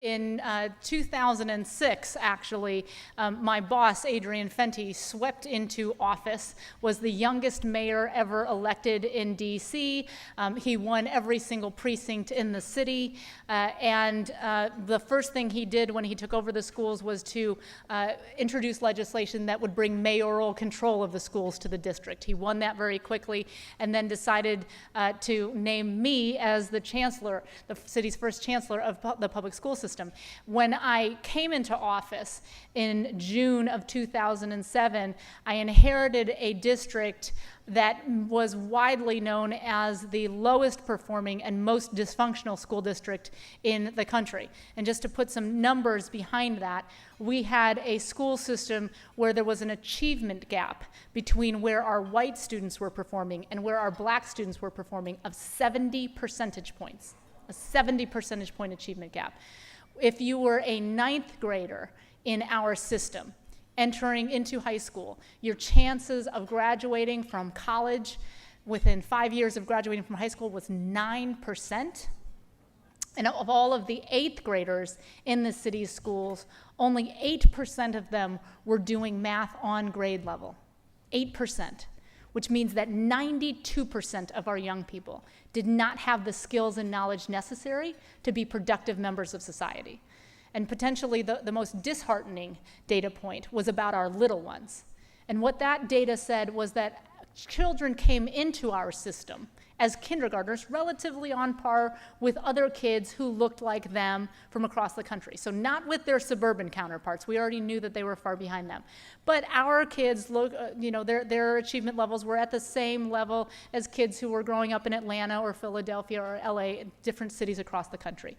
In 2006, actually, my boss, Adrian Fenty, swept into office, was the youngest mayor ever elected in DC. He won every single precinct in the city, and the first thing he did when he took over the schools was to introduce legislation that would bring mayoral control of the schools to the district. He won that very quickly, and then decided to name me as the chancellor, the city's first chancellor of the public school system. When I came into office in June of 2007, I inherited a district that was widely known as the lowest performing and most dysfunctional school district in the country. And just to put some numbers behind that, we had a school system where there was an achievement gap between where our white students were performing and where our black students were performing of 70 percentage points, a 70 percentage point achievement gap. If you were a ninth grader in our system, entering into high school, your chances of graduating from college within 5 years of graduating from high school was 9%. And of all of the eighth graders in the city's schools, only 8% of them were doing math on grade level. 8%. Which means that 92% of our young people did not have the skills and knowledge necessary to be productive members of society. And potentially the most disheartening data point was about our little ones. And what that data said was that children came into our system as kindergartners relatively on par with other kids who looked like them from across the country. So not with their suburban counterparts. We already knew that they were far behind them. But our kids, their achievement levels were at the same level as kids who were growing up in Atlanta or Philadelphia or LA, different cities across the country.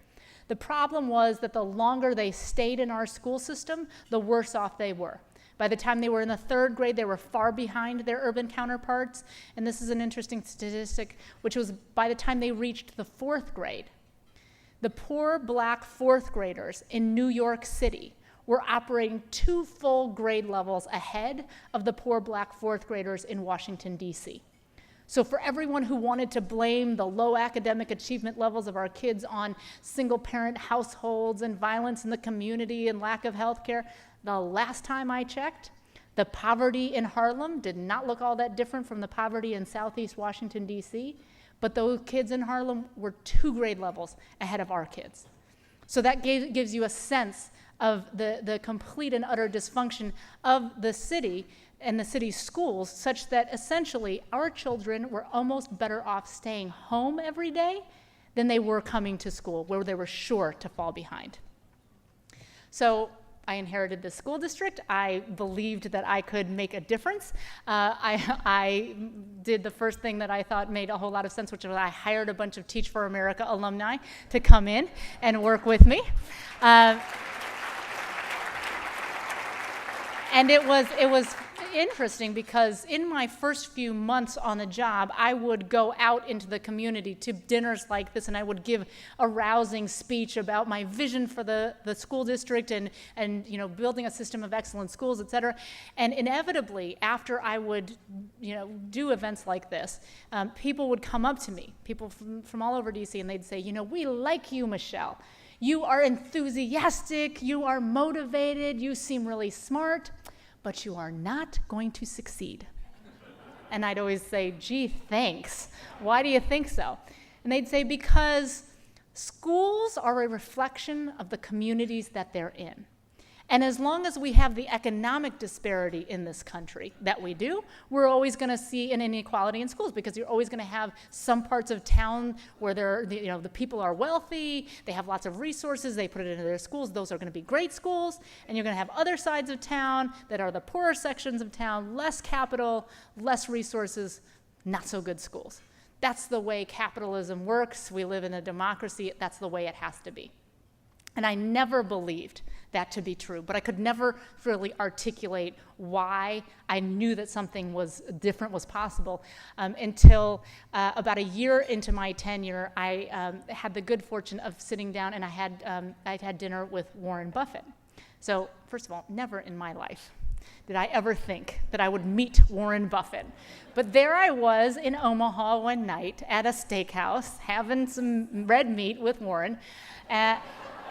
The problem was that the longer they stayed in our school system, the worse off they were. By the time they were in the third grade, they were far behind their urban counterparts. And this is an interesting statistic, which was by the time they reached the fourth grade, the poor black fourth graders in New York City were operating 2 full grade levels ahead of the poor black fourth graders in Washington, D.C. So for everyone who wanted to blame the low academic achievement levels of our kids on single-parent households and violence in the community and lack of health care, the last time I checked, the poverty in Harlem did not look all that different from the poverty in Southeast Washington, D.C., but those kids in Harlem were 2 grade levels ahead of our kids. So that gives you a sense of the complete and utter dysfunction of the city and the city's schools, such that essentially our children were almost better off staying home every day than they were coming to school, where they were sure to fall behind. So I inherited this school district. I believed that I could make a difference. I did the first thing that I thought made a whole lot of sense, which was I hired a bunch of Teach for America alumni to come in and work with me. And it was interesting because in my first few months on the job, I would go out into the community to dinners like this, and I would give a rousing speech about my vision for the school district and building a system of excellent schools, et cetera. And inevitably, after I would do events like this, people would come up to me, people from all over DC, and they'd say, we like you, Michelle. You are enthusiastic, you are motivated, you seem really smart, but you are not going to succeed. And I'd always say, gee, thanks. Why do you think so? And they'd say, because schools are a reflection of the communities that they're in. And as long as we have the economic disparity in this country that we do, we're always going to see an inequality in schools, because you're always going to have some parts of town where the people are wealthy, they have lots of resources, they put it into their schools, those are going to be great schools, and you're going to have other sides of town that are the poorer sections of town, less capital, less resources, not so good schools. That's the way capitalism works. We live in a democracy. That's the way it has to be. And I never believed that to be true, but I could never really articulate why I knew that something was different was possible until about a year into my tenure, I had the good fortune of sitting down, and I'd had dinner with Warren Buffett. So first of all, never in my life did I ever think that I would meet Warren Buffett. But there I was in Omaha one night at a steakhouse having some red meat with Warren.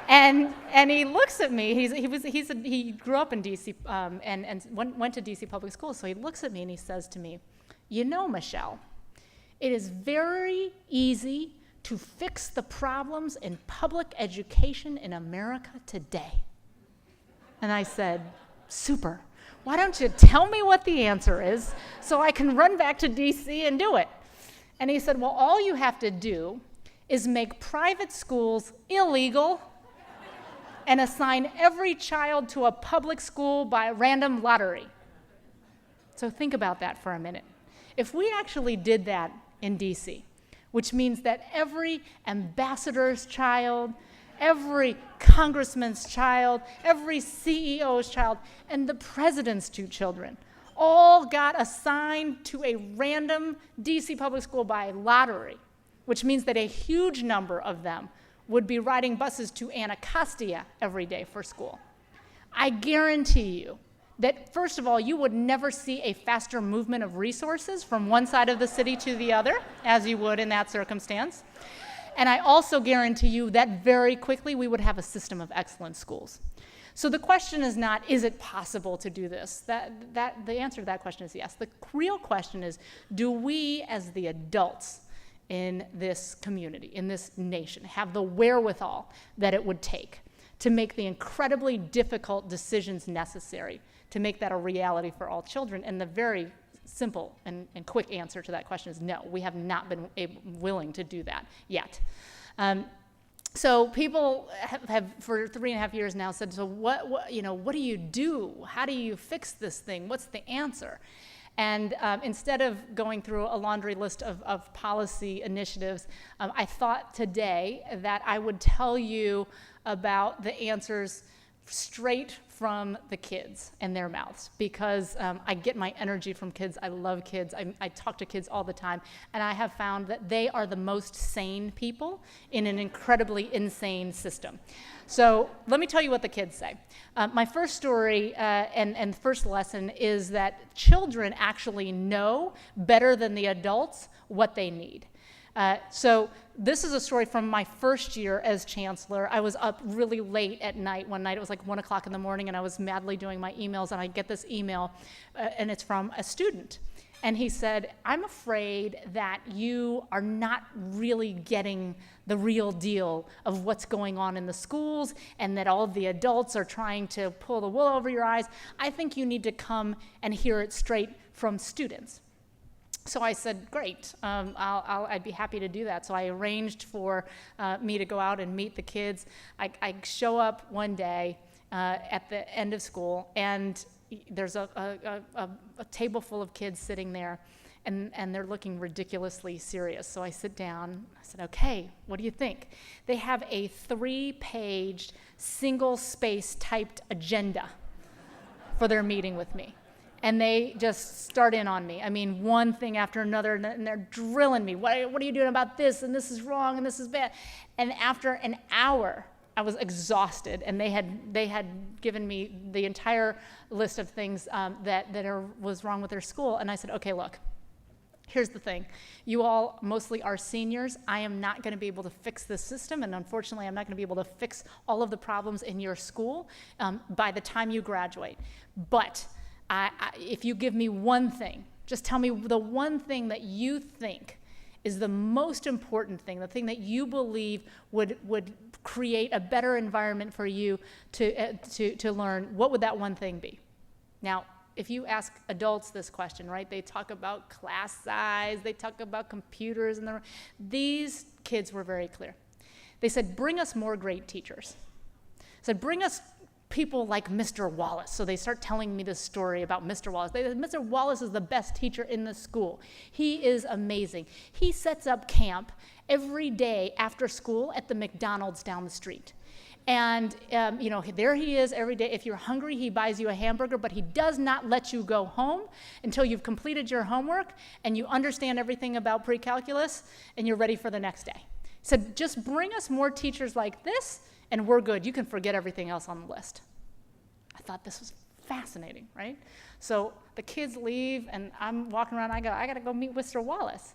And he looks at me. He grew up in D.C. And went to D.C. public schools. So he looks at me and he says to me, "You know, Michelle, it is very easy to fix the problems in public education in America today." And I said, "Super. Why don't you tell me what the answer is so I can run back to D.C. and do it?" And he said, "Well, all you have to do is make private schools illegal and assign every child to a public school by random lottery." So think about that for a minute. If we actually did that in DC, which means that every ambassador's child, every congressman's child, every CEO's child, and the president's 2 children all got assigned to a random DC public school by lottery, which means that a huge number of them would be riding buses to Anacostia every day for school. I guarantee you that, first of all, you would never see a faster movement of resources from one side of the city to the other, as you would in that circumstance. And I also guarantee you that very quickly we would have a system of excellent schools. So the question is not, is it possible to do this? The answer to that question is yes. The real question is, do we as the adults in this community, in this nation, have the wherewithal that it would take to make the incredibly difficult decisions necessary to make that a reality for all children? And the very simple and quick answer to that question is no. We have not been willing to do that yet. So people have for 3.5 years now said, so what do you do? How do you fix this thing? What's the answer? And instead of going through a laundry list of policy initiatives, I thought today that I would tell you about the answers straight from the kids and their mouths, because I get my energy from kids. I love kids. I talk to kids all the time, and I have found that they are the most sane people in an incredibly insane system. So let me tell you what the kids say. My first story and first lesson is that children actually know better than the adults what they need. So this is a story from my first year as chancellor. I was up really late at night one night. It was like 1 o'clock in the morning, and I was madly doing my emails, and I get this email, and it's from a student. And he said, "I'm afraid that you are not really getting the real deal of what's going on in the schools, and that all of the adults are trying to pull the wool over your eyes. I think you need to come and hear it straight from students." So I said, great, I'd be happy to do that. So I arranged for me to go out and meet the kids. I show up one day at the end of school, and there's a table full of kids sitting there, and they're looking ridiculously serious. So I sit down. I said, okay, what do you think? They have a 3-page, single-space typed agenda for their meeting with me. And they just start in on me. I mean, one thing after another, and they're drilling me. What are you doing about this? And this is wrong, and this is bad. And after an hour, I was exhausted, and they had given me the entire list of things that was wrong with their school. And I said, okay, look, here's the thing. You all mostly are seniors. I am not going to be able to fix this system, and unfortunately, I'm not going to be able to fix all of the problems in your school by the time you graduate. But if you give me one thing, just tell me the one thing that you think is the most important thing, the thing that you believe would create a better environment for you to learn. What would that one thing be? Now, if you ask adults this question, right, they talk about class size, they talk about computers, and these kids were very clear. They said, bring us more great teachers. Said, bring us people like Mr. Wallace. So they start telling me this story about Mr. Wallace. They said, Mr. Wallace is the best teacher in the school. He is amazing. He sets up camp every day after school at the McDonald's down the street. And, there he is every day. If you're hungry, he buys you a hamburger, but he does not let you go home until you've completed your homework and you understand everything about pre-calculus and you're ready for the next day. He said, just bring us more teachers like this, and we're good. You can forget everything else on the list. I thought this was fascinating, right? So the kids leave, and I'm walking around. I got to go meet Mr. Wallace.